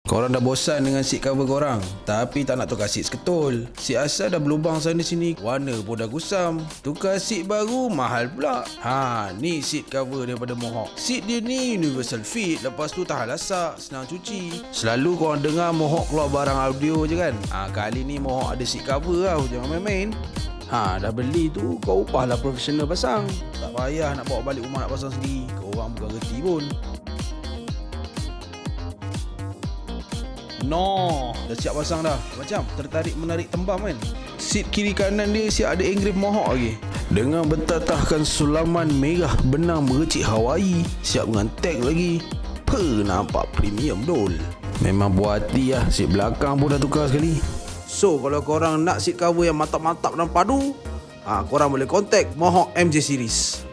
Korang dah bosan dengan seat cover korang, tapi tak nak tukar seat seketul. Seat asal dah berlubang sana sini, warna pun dah gusam. Tukar seat baru mahal pula. Ni seat cover daripada Mohawk. Seat dia ni universal fit, lepas tu tahan lasak, senang cuci. Selalu korang dengar Mohawk keluar barang audio je kan. Kali ni Mohawk ada seat cover tau, jangan main-main. Dah beli tu kau upahlah profesional pasang. Tak payah nak bawa balik rumah nak pasang sendiri. Korang bukan reti pun. Dah siap pasang dah. Macam tertarik menarik tembam kan. Seat kiri kanan dia siap ada engrave Mohawk lagi. Dengan bertatahkan sulaman merah benang bercik Hawaii. Siap dengan tag lagi. Nampak premium dol. Memang buat hati lah. Seat belakang pun dah tukar sekali. So kalau korang nak seat cover yang mantap-mantap dan padu, korang boleh contact Mohawk MJ Series.